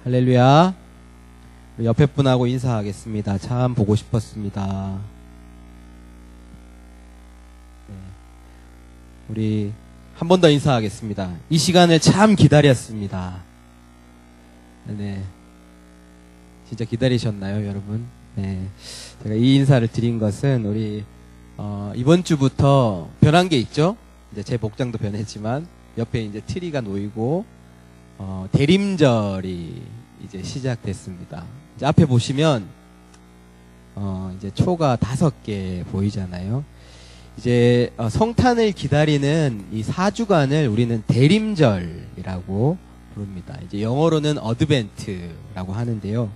할렐루야. 우리 옆에 분하고 인사하겠습니다. 참 보고 싶었습니다. 네. 우리 한 번 더 인사하겠습니다. 이 시간을 참 기다렸습니다. 네. 진짜 기다리셨나요, 여러분? 네. 제가 이 인사를 드린 것은 우리 이번 주부터 변한 게 있죠? 이제 제 복장도 변했지만 옆에 이제 트리가 놓이고 대림절이 이제 시작됐습니다. 이제 앞에 보시면 이제 초가 5개 보이잖아요. 이제 성탄을 기다리는 이 4주간을 우리는 대림절이라고 부릅니다. 이제 영어로는 어드벤트라고 하는데요.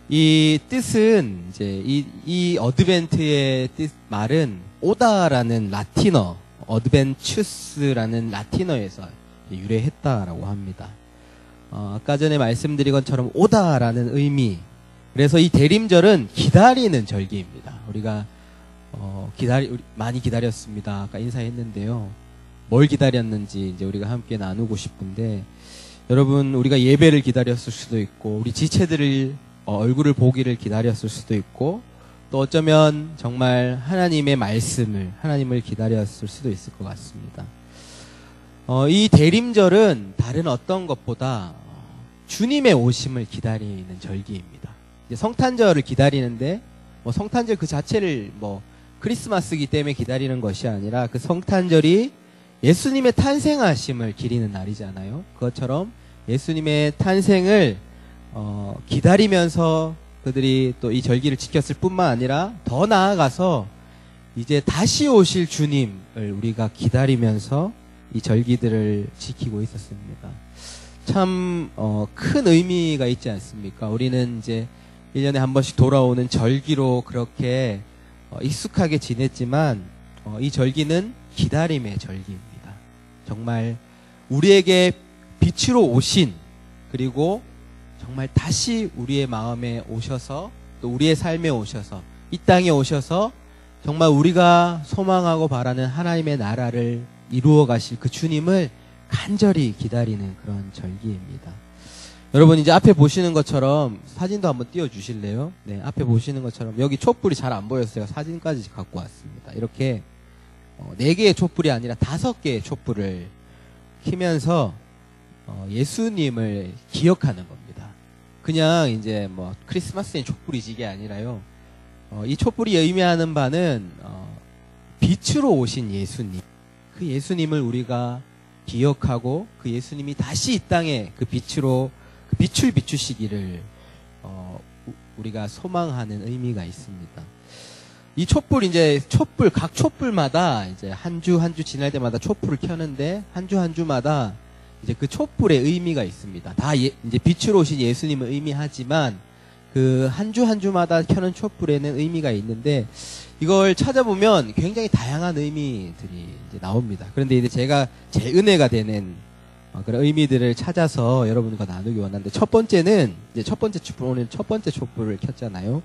이 뜻은 이제 이 어드벤트의 말은 오다라는 라틴어, 어드벤추스라는 라틴어에서 유래했다라고 합니다. 아까 전에 말씀드린 것처럼 오다라는 의미. 그래서 이 대림절은 기다리는 절기입니다. 우리가 많이 기다렸습니다. 아까 인사했는데요. 뭘 기다렸는지 이제 우리가 함께 나누고 싶은데, 여러분, 우리가 예배를 기다렸을 수도 있고, 우리 지체들을 얼굴을 보기를 기다렸을 수도 있고, 또 어쩌면 정말 하나님의 말씀을, 하나님을 기다렸을 수도 있을 것 같습니다. 이 대림절은 다른 어떤 것보다 주님의 오심을 기다리는 절기입니다. 이제 성탄절을 기다리는데, 성탄절 그 자체를 크리스마스이기 때문에 기다리는 것이 아니라 그 성탄절이 예수님의 탄생하심을 기리는 날이잖아요. 그것처럼 예수님의 탄생을 기다리면서 그들이 또 이 절기를 지켰을 뿐만 아니라 더 나아가서 이제 다시 오실 주님을 우리가 기다리면서 이 절기들을 지키고 있었습니다. 참 큰 의미가 있지 않습니까? 우리는 이제 1년에 한 번씩 돌아오는 절기로 그렇게 익숙하게 지냈지만 이 절기는 기다림의 절기입니다. 정말 우리에게 빛으로 오신, 그리고 정말 다시 우리의 마음에 오셔서, 또 우리의 삶에 오셔서, 이 땅에 오셔서 정말 우리가 소망하고 바라는 하나님의 나라를 이루어 가실 그 주님을 간절히 기다리는 그런 절기입니다. 여러분, 이제 앞에 보시는 것처럼 사진도 한번 띄워주실래요? 네, 앞에 보시는 것처럼 여기 촛불이 잘 안 보여서 제가 사진까지 갖고 왔습니다. 이렇게 4개의 촛불이 아니라 5개의 촛불을 켜면서 예수님을 기억하는 겁니다. 그냥 이제 크리스마스엔 촛불이지 이게 아니라요. 이 촛불이 의미하는 바는 빛으로 오신 예수님, 그 예수님을 우리가 기억하고 그 예수님이 다시 이 땅에 그 빛으로 빛을 비추시기를 우리가 소망하는 의미가 있습니다. 이 촛불, 각 촛불마다 이제 한 주 지날 때마다 촛불을 켜는데 한 주마다 이제 그 촛불의 의미가 있습니다. 다 이제 빛으로 오신 예수님을 의미하지만 그 한 주마다 켜는 촛불에는 의미가 있는데, 이걸 찾아보면 굉장히 다양한 의미들이 이제 나옵니다. 그런데 이제 제가 제 은혜가 되는 그런 의미들을 찾아서 여러분과 나누기 원하는데, 첫 번째는 이제 오늘 첫 번째 촛불을 켰잖아요.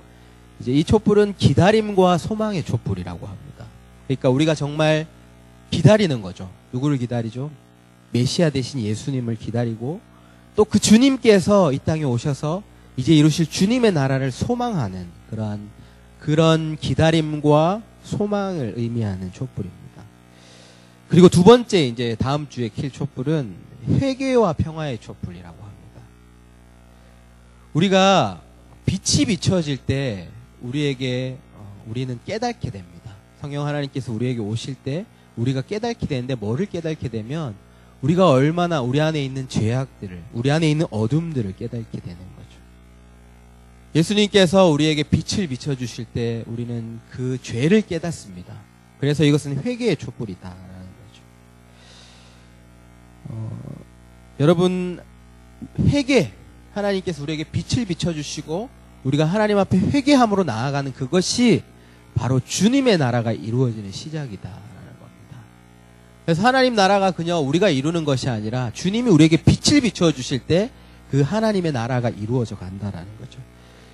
이제 이 촛불은 기다림과 소망의 촛불이라고 합니다. 그러니까 우리가 정말 기다리는 거죠. 누구를 기다리죠? 메시아 되신 예수님을 기다리고, 또 그 주님께서 이 땅에 오셔서 이제 이루실 주님의 나라를 소망하는 그런 기다림과 소망을 의미하는 촛불입니다. 그리고 두 번째, 이제 다음 주에 킬 촛불은 회개와 평화의 촛불이라고 합니다. 우리가 빛이 비춰질 때 우리는 깨닫게 됩니다. 성령 하나님께서 우리에게 오실 때 우리가 깨닫게 되는데, 뭐를 깨닫게 되면 우리가 얼마나 우리 안에 있는 죄악들을, 우리 안에 있는 어둠들을 깨닫게 되는 거죠. 예수님께서 우리에게 빛을 비춰주실 때 우리는 그 죄를 깨닫습니다. 그래서 이것은 회개의 촛불이다라는 거죠. 여러분, 하나님께서 우리에게 빛을 비춰주시고 우리가 하나님 앞에 회개함으로 나아가는 그것이 바로 주님의 나라가 이루어지는 시작이다라는 겁니다. 그래서 하나님 나라가 그냥 우리가 이루는 것이 아니라 주님이 우리에게 빛을 비춰주실 때 그 하나님의 나라가 이루어져 간다라는 거죠.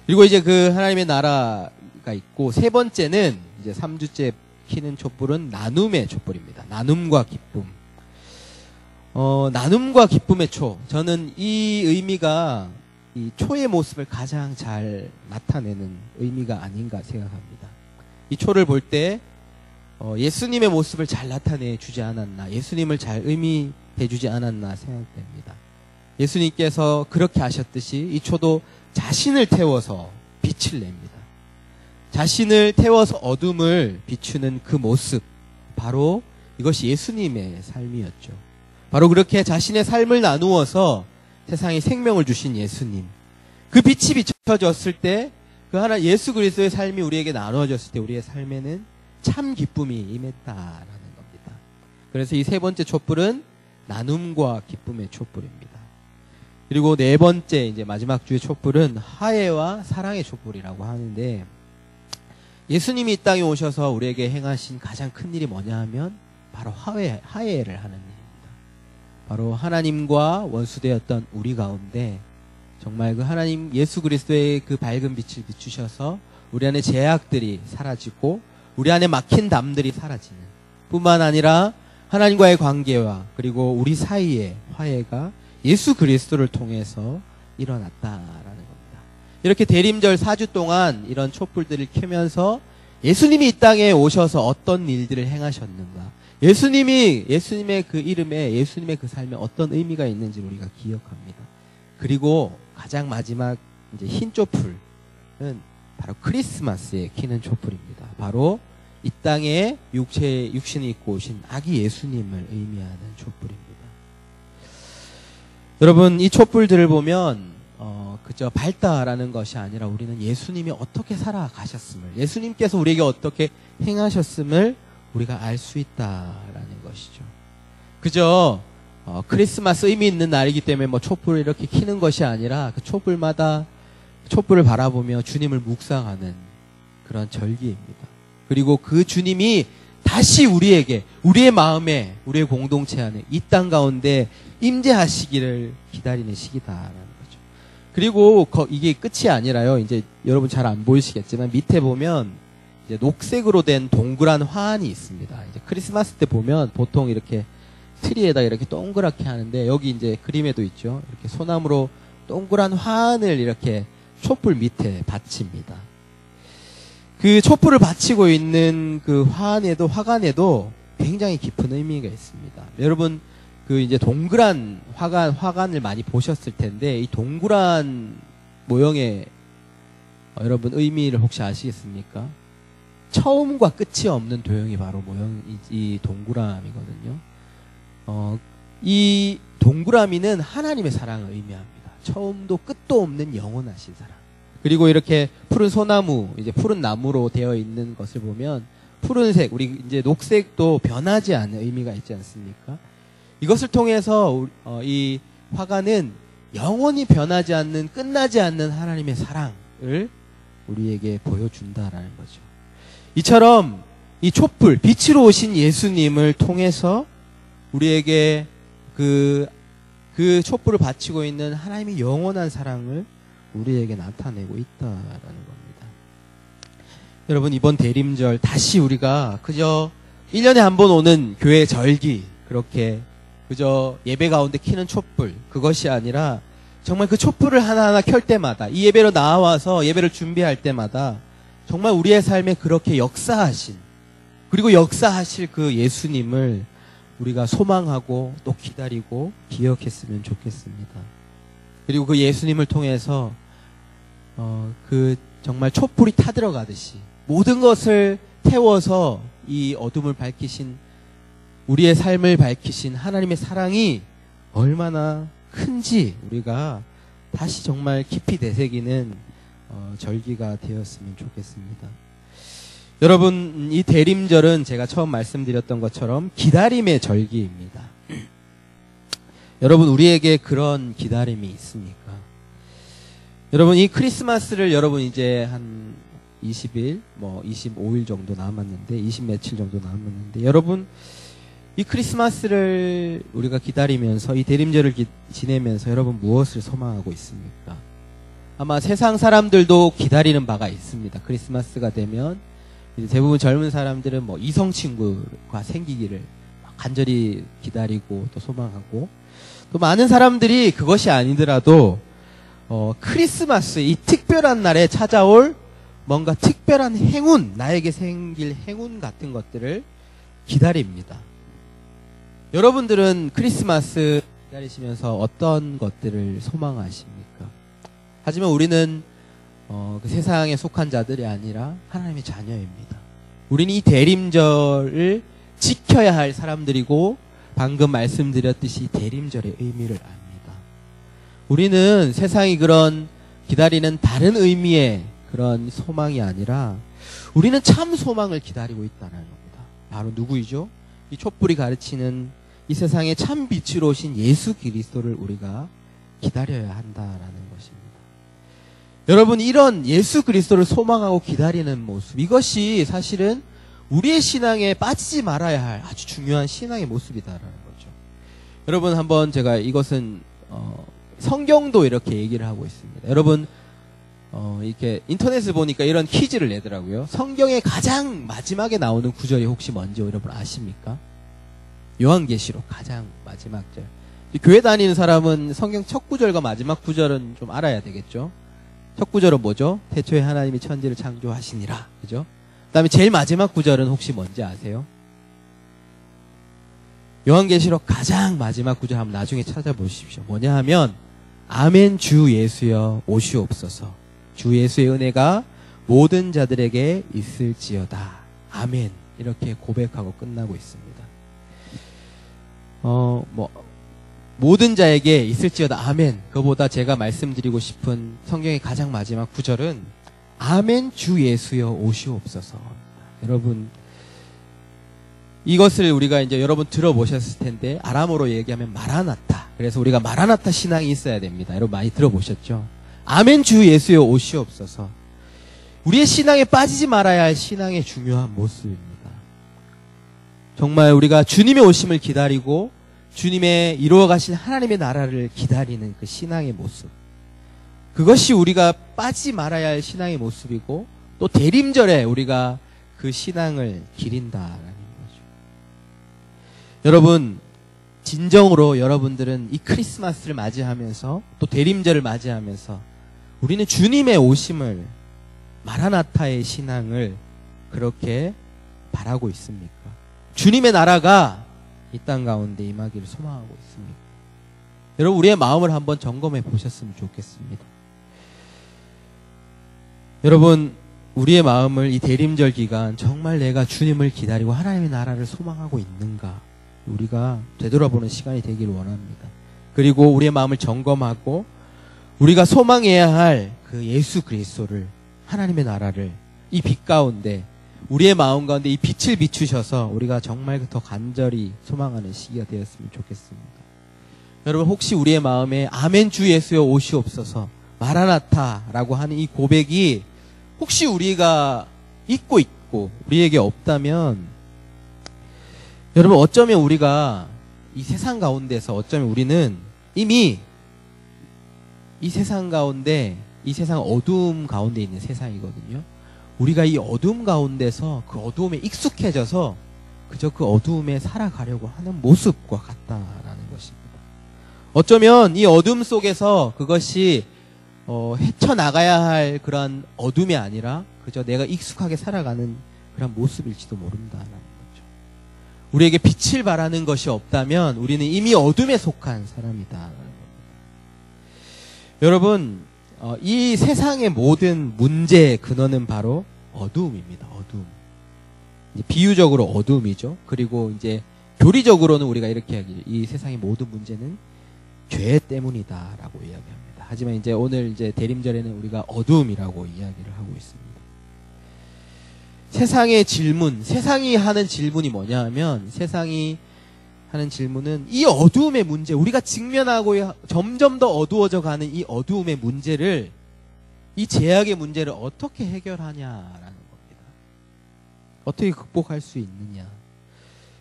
그리고 이제 그 하나님의 나라가 있고, 세 번째는 이제 3주째 켜는 촛불은 나눔의 촛불입니다. 나눔과 기쁨. 나눔과 기쁨의 초. 저는 이 의미가 이 초의 모습을 가장 잘 나타내는 의미가 아닌가 생각합니다. 이 초를 볼 때 예수님의 모습을 잘 나타내 주지 않았나, 예수님을 잘 의미해 주지 않았나 생각됩니다. 예수님께서 그렇게 하셨듯이 이 초도 자신을 태워서 빛을 냅니다. 자신을 태워서 어둠을 비추는 그 모습, 바로 이것이 예수님의 삶이었죠. 바로 그렇게 자신의 삶을 나누어서 세상에 생명을 주신 예수님, 그 빛이 비춰졌을 때, 그 하나 예수 그리스도의 삶이 우리에게 나누어졌을 때 우리의 삶에는 참 기쁨이 임했다라는 겁니다. 그래서 이 세 번째 촛불은 나눔과 기쁨의 촛불입니다. 그리고 네 번째, 이제 마지막 주의 촛불은 화해와 사랑의 촛불이라고 하는데, 예수님이 이 땅에 오셔서 우리에게 행하신 가장 큰 일이 뭐냐 하면 바로 화해를 하는 일입니다. 바로 하나님과 원수되었던 우리 가운데 정말 그 하나님 예수 그리스도의 그 밝은 빛을 비추셔서 우리 안에 죄악들이 사라지고 우리 안에 막힌 담들이 사라지는, 뿐만 아니라 하나님과의 관계와 그리고 우리 사이의 화해가 예수 그리스도를 통해서 일어났다라는 겁니다. 이렇게 대림절 4주 동안 이런 촛불들을 켜면서 예수님이 이 땅에 오셔서 어떤 일들을 행하셨는가, 예수님의 그 이름에, 예수님의 그 삶에 어떤 의미가 있는지 우리가 기억합니다. 그리고 가장 마지막 이제 흰 촛불은 바로 크리스마스에 켜는 촛불입니다. 바로 이 땅에 육신을 입고 오신 아기 예수님을 의미하는 촛불입니다. 여러분, 이 촛불들을 보면 그저 밝다라는 것이 아니라 우리는 예수님이 어떻게 살아가셨음을, 예수님께서 우리에게 어떻게 행하셨음을 우리가 알 수 있다라는 것이죠. 그저 크리스마스 의미 있는 날이기 때문에 뭐 촛불을 이렇게 켜는 것이 아니라 그 촛불마다 촛불을 바라보며 주님을 묵상하는 그런 절기입니다. 그리고 그 주님이 다시 우리에게, 우리의 마음에, 우리의 공동체 안에 이 땅 가운데 임재하시기를 기다리는 시기다라는 거죠. 그리고 이게 끝이 아니라요. 이제 여러분 잘 안 보이시겠지만 밑에 보면 이제 녹색으로 된 동그란 화환이 있습니다. 이제 크리스마스 때 보면 보통 이렇게 트리에다 이렇게 동그랗게 하는데, 여기 이제 그림에도 있죠. 이렇게 소나무로 동그란 화환을 이렇게 촛불 밑에 받칩니다. 그 촛불을 받치고 있는 그 화관에도 굉장히 깊은 의미가 있습니다. 여러분, 그 이제 동그란 화관을 많이 보셨을 텐데, 이 동그란 모형의 여러분 의미를 혹시 아시겠습니까? 처음과 끝이 없는 도형이 바로 이 동그라미거든요. 이 동그라미는 하나님의 사랑을 의미합니다. 처음도 끝도 없는 영원하신 사랑. 그리고 이렇게 푸른 소나무, 이제 푸른 나무로 되어 있는 것을 보면 푸른색, 우리 이제 녹색도 변하지 않는 의미가 있지 않습니까? 이것을 통해서 이 화가는 영원히 변하지 않는, 끝나지 않는 하나님의 사랑을 우리에게 보여준다라는 거죠. 이처럼 이 촛불, 빛으로 오신 예수님을 통해서 우리에게 그 촛불을 바치고 있는 하나님의 영원한 사랑을 우리에게 나타내고 있다라는 겁니다. 여러분, 이번 대림절 다시 우리가 그저 1년에 한 번 오는 교회 절기, 그렇게 그저 예배 가운데 켜는 촛불, 그것이 아니라 정말 그 촛불을 하나하나 켤 때마다, 이 예배로 나와서 예배를 준비할 때마다 정말 우리의 삶에 그렇게 역사하신, 그리고 역사하실 그 예수님을 우리가 소망하고 또 기다리고 기억했으면 좋겠습니다. 그리고 그 예수님을 통해서 그 정말 촛불이 타들어가듯이 모든 것을 태워서 이 어둠을 밝히신, 우리의 삶을 밝히신 하나님의 사랑이 얼마나 큰지 우리가 다시 정말 깊이 되새기는 절기가 되었으면 좋겠습니다. 여러분, 이 대림절은 제가 처음 말씀드렸던 것처럼 기다림의 절기입니다. 여러분, 우리에게 그런 기다림이 있습니까? 여러분, 이 크리스마스를 여러분 이제 한 20일, 25일 정도 남았는데, 20 며칠 정도 남았는데, 여러분, 이 크리스마스를 우리가 기다리면서, 이 대림절을 지내면서 여러분 무엇을 소망하고 있습니까? 아마 세상 사람들도 기다리는 바가 있습니다. 크리스마스가 되면 이제 대부분 젊은 사람들은 이성 친구가 생기기를 간절히 기다리고 또 소망하고, 또 많은 사람들이 그것이 아니더라도 크리스마스 이 특별한 날에 찾아올 뭔가 특별한 행운, 나에게 생길 행운 같은 것들을 기다립니다. 여러분들은 크리스마스 기다리시면서 어떤 것들을 소망하십니까? 하지만 우리는 그 세상에 속한 자들이 아니라 하나님의 자녀입니다. 우리는 이 대림절을 지켜야 할 사람들이고 방금 말씀드렸듯이 대림절의 의미를 압니다. 우리는 세상이 그런 기다리는 다른 의미의 그런 소망이 아니라 우리는 참 소망을 기다리고 있다는 겁니다. 바로 누구이죠? 이 촛불이 가르치는 이 세상에 참 빛으로 오신 예수 그리스도를 우리가 기다려야 한다라는 것입니다. 여러분, 이런 예수 그리스도를 소망하고 기다리는 모습, 이것이 사실은 우리의 신앙에 빠지지 말아야 할 아주 중요한 신앙의 모습이다라는 거죠. 여러분, 한번 제가 이것은 성경도 이렇게 얘기를 하고 있습니다. 여러분, 이렇게 인터넷을 보니까 이런 퀴즈를 내더라고요. 성경의 가장 마지막에 나오는 구절이 혹시 뭔지 여러분 아십니까? 요한계시록 가장 마지막 절. 교회 다니는 사람은 성경 첫 구절과 마지막 구절은 좀 알아야 되겠죠. 첫 구절은 뭐죠? 태초에 하나님이 천지를 창조하시니라. 그죠? 그 다음에 제일 마지막 구절은 혹시 뭔지 아세요? 요한계시록 가장 마지막 구절 한번 나중에 찾아보십시오. 뭐냐 하면 아멘 주 예수여 오시옵소서. 주 예수의 은혜가 모든 자들에게 있을지어다. 아멘. 이렇게 고백하고 끝나고 있습니다. 모든 자에게 있을지어다. 아멘. 그보다 제가 말씀드리고 싶은 성경의 가장 마지막 구절은 아멘 주 예수여 오시옵소서. 여러분, 이것을 우리가 이제 여러분 들어보셨을 텐데 아람어로 얘기하면 마라나타. 그래서 우리가 마라나타 신앙이 있어야 됩니다. 여러분 많이 들어보셨죠? 아멘 주 예수여 오시옵소서. 우리의 신앙에 빠지지 말아야 할 신앙의 중요한 모습입니다. 정말 우리가 주님의 오심을 기다리고 주님의 이루어가신 하나님의 나라를 기다리는 그 신앙의 모습, 그것이 우리가 빠지지 말아야 할 신앙의 모습이고 또 대림절에 우리가 그 신앙을 기린다라는 거죠. 여러분, 진정으로 여러분들은 이 크리스마스를 맞이하면서 또 대림절을 맞이하면서 우리는 주님의 오심을, 마라나타의 신앙을 그렇게 바라고 있습니까? 주님의 나라가 이 땅 가운데 임하기를 소망하고 있습니다. 여러분, 우리의 마음을 한번 점검해 보셨으면 좋겠습니다. 여러분, 우리의 마음을 이 대림절 기간 정말 내가 주님을 기다리고 하나님의 나라를 소망하고 있는가, 우리가 되돌아보는 시간이 되길 원합니다. 그리고 우리의 마음을 점검하고 우리가 소망해야 할 그 예수 그리스도를, 하나님의 나라를 이 빛 가운데, 우리의 마음 가운데 이 빛을 비추셔서 우리가 정말 더 간절히 소망하는 시기가 되었으면 좋겠습니다. 여러분, 혹시 우리의 마음에 아멘 주 예수여 오시옵소서, 마라나타라고 하는 이 고백이 혹시 우리가 잊고 있고 우리에게 없다면, 여러분, 어쩌면 우리가 이 세상 가운데서 어쩌면 우리는 이미 이 세상 가운데, 이 세상 어두움 가운데 있는 세상이거든요. 우리가 이 어두움 가운데서 그 어두움에 익숙해져서 그저 그 어두움에 살아가려고 하는 모습과 같다라는 것입니다. 어쩌면 이 어둠 속에서 그것이 헤쳐나가야 할 그런 어둠이 아니라 그저 내가 익숙하게 살아가는 그런 모습일지도 모른다라는 거죠. 우리에게 빛을 발하는 것이 없다면 우리는 이미 어둠에 속한 사람이다라는 겁니다. 여러분, 이 세상의 모든 문제의 근원은 바로 어두움입니다. 어두움. 이제 비유적으로 어두움이죠. 그리고 이제 교리적으로는 우리가 이렇게 하기를, 이 세상의 모든 문제는 죄 때문이다라고 이야기합니다. 하지만 이제 오늘 이제 대림절에는 우리가 어두움이라고 이야기를 하고 있습니다. 세상의 질문, 세상이 하는 질문이 뭐냐 하면, 세상이 하는 질문은 이 어두움의 문제, 우리가 직면하고 점점 더 어두워져 가는 이 어두움의 문제를, 이 제약의 문제를 어떻게 해결하냐라는 겁니다. 어떻게 극복할 수 있느냐.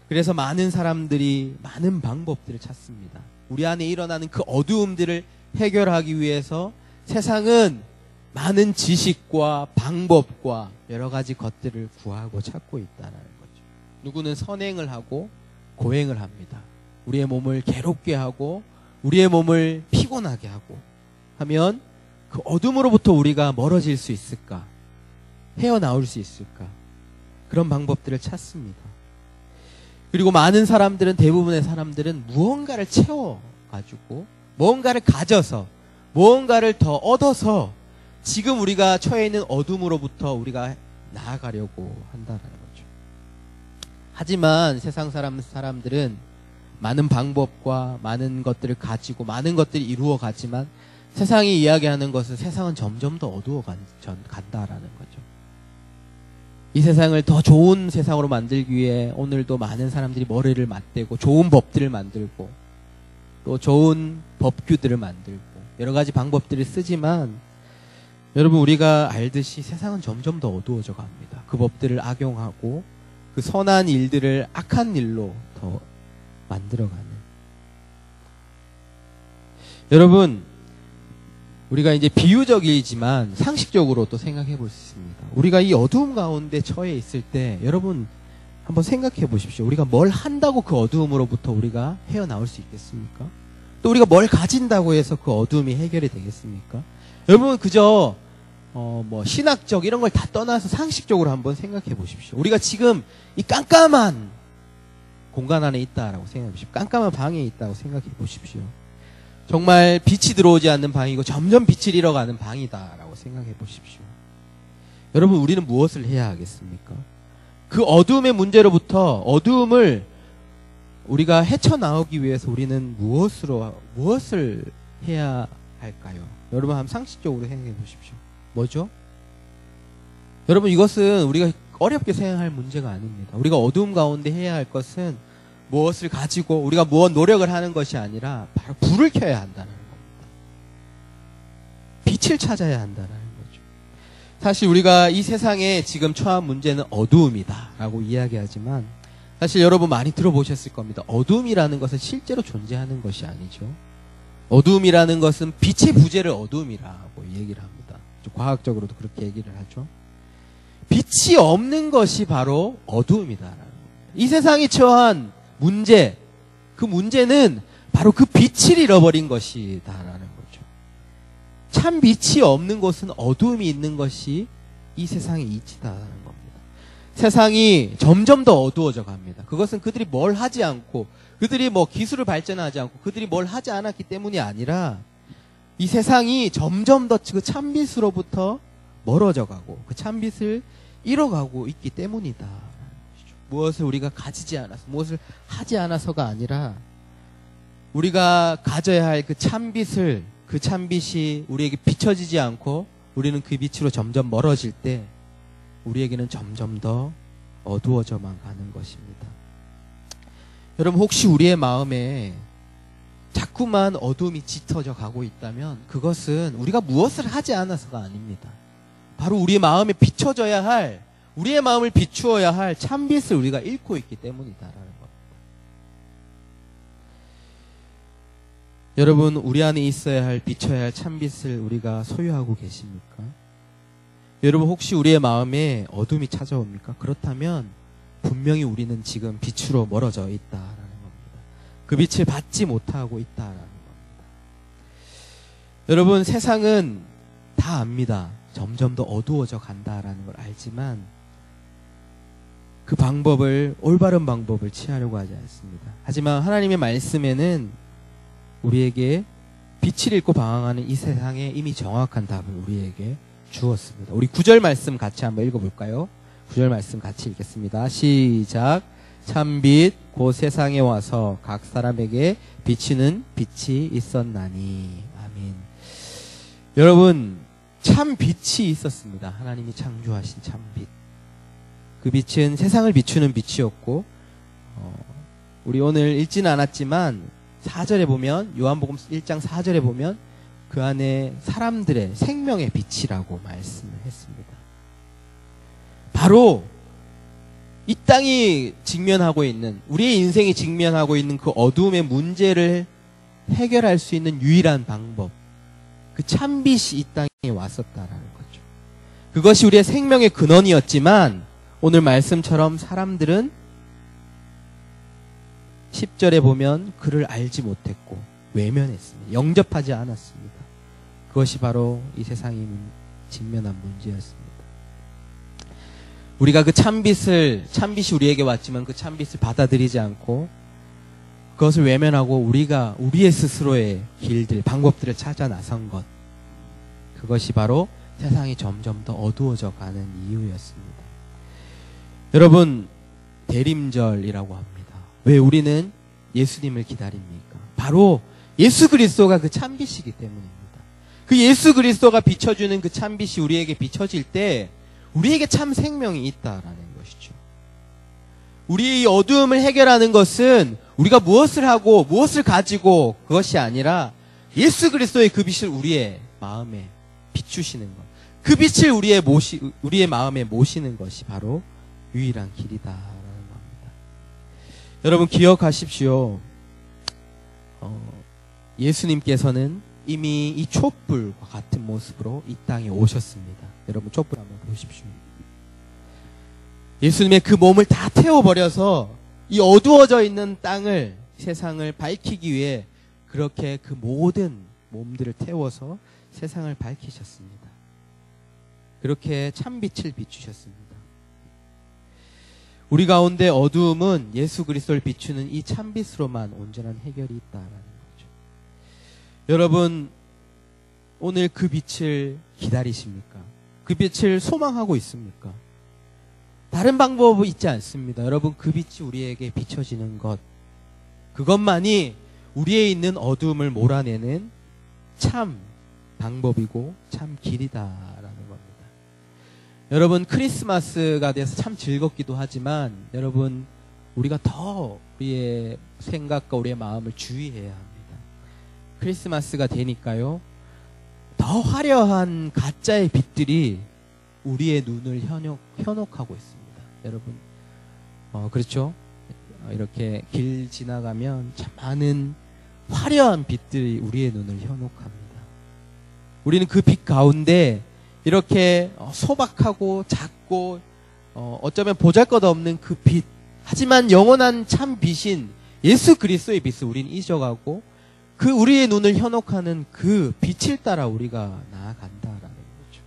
그래서 많은 사람들이 많은 방법들을 찾습니다. 우리 안에 일어나는 그 어두움들을 해결하기 위해서 세상은 많은 지식과 방법과 여러 가지 것들을 구하고 찾고 있다는 거죠. 누구는 선행을 하고 고행을 합니다. 우리의 몸을 괴롭게 하고 우리의 몸을 피곤하게 하고 하면 그 어둠으로부터 우리가 멀어질 수 있을까? 헤어나올 수 있을까? 그런 방법들을 찾습니다. 그리고 많은 사람들은, 대부분의 사람들은 무언가를 채워가지고, 무언가를 가져서, 무언가를 더 얻어서 지금 우리가 처해 있는 어둠으로부터 우리가 나아가려고 한다는 거죠. 하지만 세상 사람들은 많은 방법과 많은 것들을 가지고 많은 것들이 이루어 가지만 세상이 이야기하는 것은 세상은 점점 더 어두워 간다라는 거죠. 이 세상을 더 좋은 세상으로 만들기 위해 오늘도 많은 사람들이 머리를 맞대고 좋은 법들을 만들고 또 좋은 법규들을 만들고 여러 가지 방법들을 쓰지만 여러분, 우리가 알듯이 세상은 점점 더 어두워져 갑니다. 그 법들을 악용하고 그 선한 일들을 악한 일로 더 만들어가는. 여러분, 우리가 이제 비유적이지만 상식적으로 또 생각해 볼 수 있습니다. 우리가 이 어두움 가운데 처해 있을 때 여러분 한번 생각해 보십시오. 우리가 뭘 한다고 그 어두움으로부터 우리가 헤어나올 수 있겠습니까? 또 우리가 뭘 가진다고 해서 그 어두움이 해결이 되겠습니까? 여러분, 그저 신학적 이런 걸 다 떠나서 상식적으로 한번 생각해 보십시오. 우리가 지금 이 깜깜한 공간 안에 있다라고 생각해 보십시오. 깜깜한 방에 있다고 생각해 보십시오. 정말 빛이 들어오지 않는 방이고 점점 빛을 잃어가는 방이다라고 생각해 보십시오. 여러분, 우리는 무엇을 해야 하겠습니까? 그 어두움의 문제로부터 어두움을 우리가 헤쳐나오기 위해서 우리는 무엇을 해야 할까요? 여러분, 한번 상식적으로 생각해 보십시오. 뭐죠? 여러분, 이것은 우리가 어렵게 생각할 문제가 아닙니다. 우리가 어두움 가운데 해야 할 것은 무엇을 가지고 우리가 무엇 노력을 하는 것이 아니라 바로 불을 켜야 한다는 겁니다. 빛을 찾아야 한다는 거죠. 사실 우리가 이 세상에 지금 처한 문제는 어두움이다 라고 이야기하지만 사실 여러분 많이 들어보셨을 겁니다. 어두움이라는 것은 실제로 존재하는 것이 아니죠. 어두움이라는 것은 빛의 부재를 어두움이라고 얘기를 합니다. 과학적으로도 그렇게 얘기를 하죠. 빛이 없는 것이 바로 어두움이다라는 겁니다. 이 세상이 처한 문제, 그 문제는 바로 그 빛을 잃어버린 것이다라는 거죠. 참 빛이 없는 곳은 어두움이 있는 것이 이 세상의 이치다라는 겁니다. 세상이 점점 더 어두워져 갑니다. 그것은 그들이 뭘 하지 않고, 그들이 기술을 발전하지 않고, 그들이 뭘 하지 않았기 때문이 아니라 이 세상이 점점 더 그 참빛으로부터 멀어져 가고 그 참빛을 잃어가고 있기 때문이다. 무엇을 우리가 가지지 않아서, 무엇을 하지 않아서가 아니라 우리가 가져야 할 그 참빛을, 그 참빛이 우리에게 비춰지지 않고 우리는 그 빛으로 점점 멀어질 때 우리에게는 점점 더 어두워져만 가는 것입니다. 여러분, 혹시 우리의 마음에 자꾸만 어둠이 짙어져 가고 있다면 그것은 우리가 무엇을 하지 않아서가 아닙니다. 바로 우리의 마음에 비춰져야 할, 우리의 마음을 비추어야 할 참빛을 우리가 잃고 있기 때문이다라는 겁니다. 여러분, 우리 안에 있어야 할, 비춰야 할 참빛을 우리가 소유하고 계십니까? 여러분, 혹시 우리의 마음에 어둠이 찾아옵니까? 그렇다면 분명히 우리는 지금 빛으로 멀어져 있다라는 겁니다. 그 빛을 받지 못하고 있다라는 겁니다. 여러분, 세상은 다 압니다. 점점 더 어두워져 간다라는 걸 알지만 그 방법을, 올바른 방법을 취하려고 하지 않습니다. 하지만 하나님의 말씀에는 우리에게 빛을 잃고 방황하는 이 세상에 이미 정확한 답을 우리에게 주었습니다. 우리 9절 말씀 같이 한번 읽어볼까요? 9절 말씀 같이 읽겠습니다. 시작. 참빛 곧 세상에 와서 각 사람에게 비치는 빛이 있었나니. 아멘. 여러분, 참빛이 있었습니다. 하나님이 창조하신 참빛. 그 빛은 세상을 비추는 빛이었고, 우리 오늘 읽지는 않았지만 4절에 보면, 요한복음 1장 4절에 보면 그 안에 사람들의 생명의 빛이라고 말씀을 했습니다. 바로 이 땅이 직면하고 있는, 우리의 인생이 직면하고 있는 그 어두움의 문제를 해결할 수 있는 유일한 방법, 그 참빛이 이 땅에 왔었다라는 거죠. 그것이 우리의 생명의 근원이었지만 오늘 말씀처럼 사람들은 10절에 보면 그를 알지 못했고 외면했습니다. 영접하지 않았습니다. 그것이 바로 이 세상이 직면한 문제였습니다. 우리가 그 참빛이 우리에게 왔지만 그 참빛을 받아들이지 않고 그것을 외면하고 우리가 우리의 스스로의 길들, 방법들을 찾아 나선 것, 그것이 바로 세상이 점점 더 어두워져 가는 이유였습니다. 여러분, 대림절이라고 합니다. 왜 우리는 예수님을 기다립니까? 바로 예수 그리스도가 그 참빛이기 때문입니다. 그 예수 그리스도가 비춰주는 그 참빛이 우리에게 비춰질 때 우리에게 참 생명이 있다라는 것이죠. 우리의 이 어두움을 해결하는 것은 우리가 무엇을 하고 무엇을 가지고 그것이 아니라 예수 그리스도의 그 빛을 우리의 마음에 비추시는 것, 그 빛을 우리의 마음에 모시는 것이 바로 유일한 길이다라는 겁니다. 여러분 기억하십시오. 예수님께서는 이미 이 촛불과 같은 모습으로 이 땅에 오셨습니다. 여러분 촛불 한번 보십시오. 예수님의 그 몸을 다 태워버려서 이 어두워져 있는 땅을, 세상을 밝히기 위해 그렇게 그 모든 몸들을 태워서 세상을 밝히셨습니다. 그렇게 참빛을 비추셨습니다. 우리 가운데 어두움은 예수 그리스도를 비추는 이 참빛으로만 온전한 해결이 있다라는 거죠. 여러분, 오늘 그 빛을 기다리십니까? 그 빛을 소망하고 있습니까? 다른 방법은 있지 않습니다. 여러분, 그 빛이 우리에게 비춰지는 것, 그것만이 우리에 있는 어두움을 몰아내는 참 방법이고 참 길이다라는 겁니다. 여러분, 크리스마스가 돼서 참 즐겁기도 하지만 여러분, 우리가 더 우리의 생각과 우리의 마음을 주의해야 합니다. 크리스마스가 되니까요, 더 화려한 가짜의 빛들이 우리의 눈을 현혹하고 있습니다. 여러분, 그렇죠? 이렇게 길 지나가면 참 많은 화려한 빛들이 우리의 눈을 현혹합니다. 우리는 그 빛 가운데 이렇게 소박하고 작고 어쩌면 보잘것없는 그 빛, 하지만 영원한 참 빛인 예수 그리스도의 빛을 우리는 잊어가고 그 우리의 눈을 현혹하는 그 빛을 따라 우리가 나아간다라는 거죠.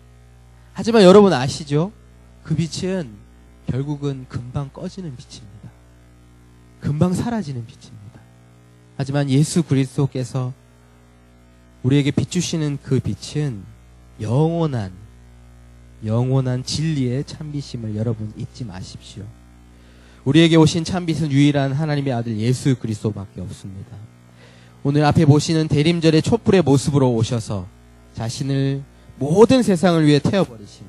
하지만 여러분 아시죠? 그 빛은 결국은 금방 꺼지는 빛입니다. 금방 사라지는 빛입니다. 하지만 예수 그리스도께서 우리에게 비추시는 그 빛은 영원한 진리의 참빛임을 여러분 잊지 마십시오. 우리에게 오신 참빛은 유일한 하나님의 아들 예수 그리스도밖에 없습니다. 오늘 앞에 보시는 대림절의 촛불의 모습으로 오셔서 자신을 모든 세상을 위해 태워버리신,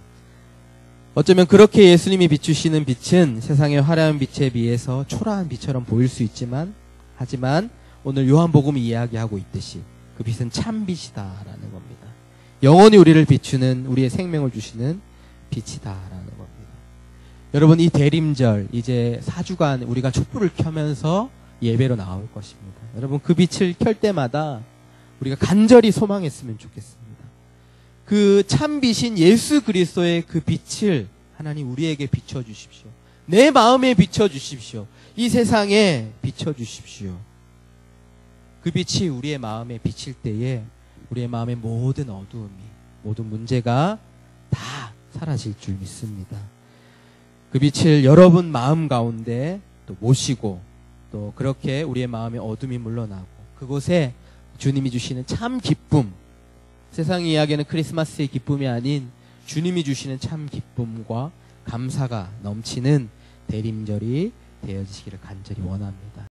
어쩌면 그렇게 예수님이 비추시는 빛은 세상의 화려한 빛에 비해서 초라한 빛처럼 보일 수 있지만, 하지만 오늘 요한복음이 이야기하고 있듯이 그 빛은 참빛이다라는 겁니다. 영원히 우리를 비추는, 우리의 생명을 주시는 빛이다라는 겁니다. 여러분, 이 대림절 이제 4주간 우리가 촛불을 켜면서 예배로 나올 것입니다. 여러분, 그 빛을 켤 때마다 우리가 간절히 소망했으면 좋겠습니다. 그 참빛인 예수 그리스도의 그 빛을 하나님 우리에게 비춰주십시오. 내 마음에 비춰주십시오. 이 세상에 비춰주십시오. 그 빛이 우리의 마음에 비칠 때에 우리의 마음의 모든 어두움이, 모든 문제가 다 사라질 줄 믿습니다. 그 빛을 여러분 마음 가운데 또 모시고, 또 그렇게 우리의 마음의 어둠이 물러나고 그곳에 주님이 주시는 참 기쁨, 세상이 이야기하는 크리스마스의 기쁨이 아닌 주님이 주시는 참 기쁨과 감사가 넘치는 대림절이 되어지시기를 간절히 원합니다.